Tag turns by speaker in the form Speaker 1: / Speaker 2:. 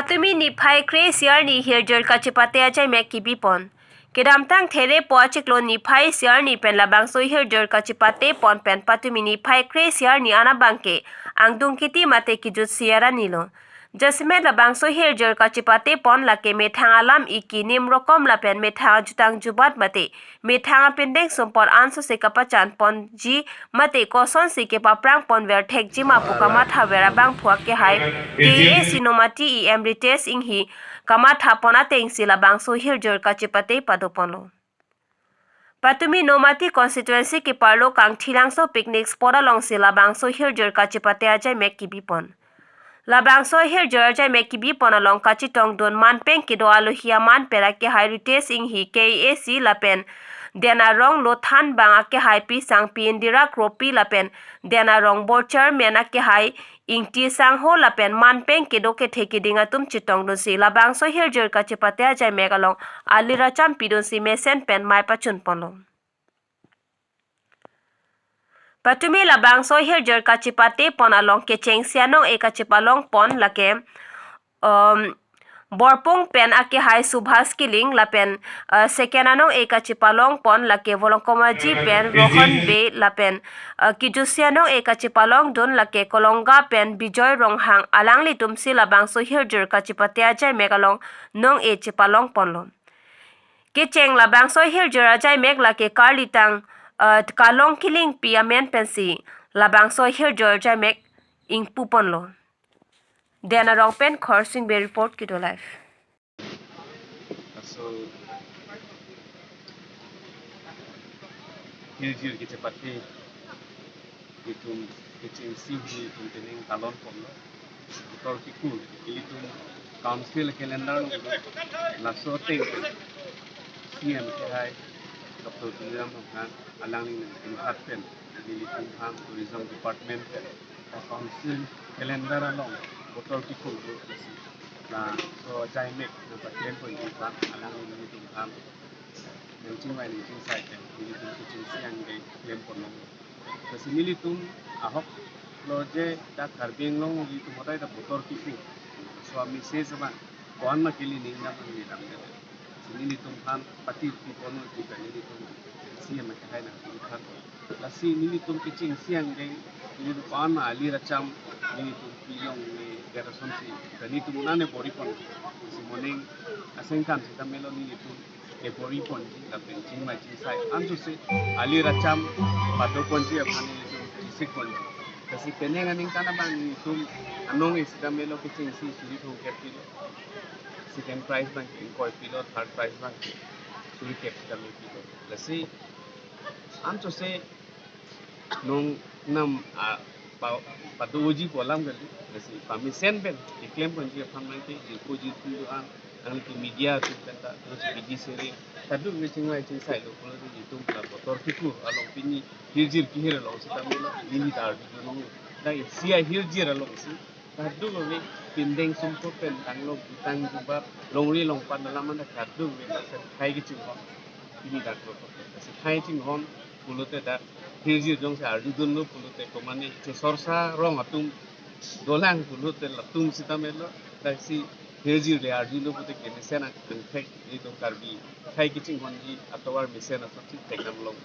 Speaker 1: Patumi ni phai kre siar ni hirjir kachepate ajai mek kibipon. Kedam tang there po achiklo ni phai siar ni pen labang so hirjir kachepate pon pen patumi ni phai kre siar ni anabangke angdung kiti mate kijut siara nilo. Jasime labang so hirjir kachepate pon lake methang alam iki nimrokom lapen methang jutang jubat mate methang pendek sumpor anso se kapachan pon ji mate koson si ke paprang pon ver thek jima pukamat havera bang phua ke hai ke e sinomati I emrites inghi kamat hapona teng sila bang so hirjir kachepate padopono. Patumi nomati constituency ke parlo kang thilangso picnic spot along sila bang so hirjir kachepate ajai mek kibipon. Labang so hirjir ajai mek kibipon along kachitong don manpeng kido alohia man pera ke heritage inghi KAC lapen dena rong lo than bang ake hai pi sang pi indira kropi lapen dena rong borcher mena ke hai ingti sang ho lapen manpeng kido ke theki dinga tum chitong don si labang so hirjir kachepate ajai mek along alira cham pidon si mesen pen mai pachun ponlo. Patumi labang so hirjir kachepate pon along ke cheng sianong e kachepalong pon lake borpong pen ake hai subhas kiling lapen second anong e kachepalong pon lake volongkomaji pen rohan be lapen kijusianong e kachepalong don lake kolonga pen bijoy ronghang alangli tumsi labang so hirjir kachepate ajai megalong nong e chepalong ponlo. Ke cheng labang so hirjir ajai meg lake karlitang kalong kiling piamen pensi labang so hirjir ajai meg ing puponlo. Dena rong pen khorsing be report kido life.
Speaker 2: So Hirjir kachepate itum kecing sih itum tening talon pomlo betul kiku itum council calendar laso teng siam kehai Dr. Tuliam kan alang ni inhat pen itum ham tourism department council calendar along betul kiku na so jaimek na patien pun itam alang ni itum ham Nanti mai nanti saya kan militum kucing siang dari klaim porno. Kasi militum ahok loje dak karbeng long militum otai dak motor kiku. Suami saya sama kawan mak kili ning nam ni dam de. Militum han pati di porno kita militum siang mak hai na kan. Lasi militum kucing siang dari militum kawan mak ali racam militum pilong ni gara somsi. Kani tu nane bori porno. Si morning asengkan kita melo militum ke bori pon la penting mai chi sai anju se ali racham pado pon ji apani itu sik pon kasi penenga ning kana bang itu anong isda melo ke ching si suri thong ke pilo second prize bang in koi pilo third prize bang suri ke da me pilo lasi anju se nong nam pado uji polam gali lasi pamisen ben iklem pon ji apani ke ko ji tu an ang ki media tu kata terus biji seri tadu ngecing mai cing sai lo kalau di itu pula motor fikur along pini hirjir kihir along sita melo ini tar di nong dai sia hirjir along si tadu lo pindeng sumput pen tang lo butang juba longri long pan dalam mana tadu lo kai ki cing hon ini tar lo si kai cing hon pulute da hirjir jong sa ardu dun lo pulute komani che sorsa rong atum dolang pulute latum sita melo dai si Hirjir le arjulo pute ke mesena angthek itu karbi kai kicing honji atawar mesena sotsi teknam long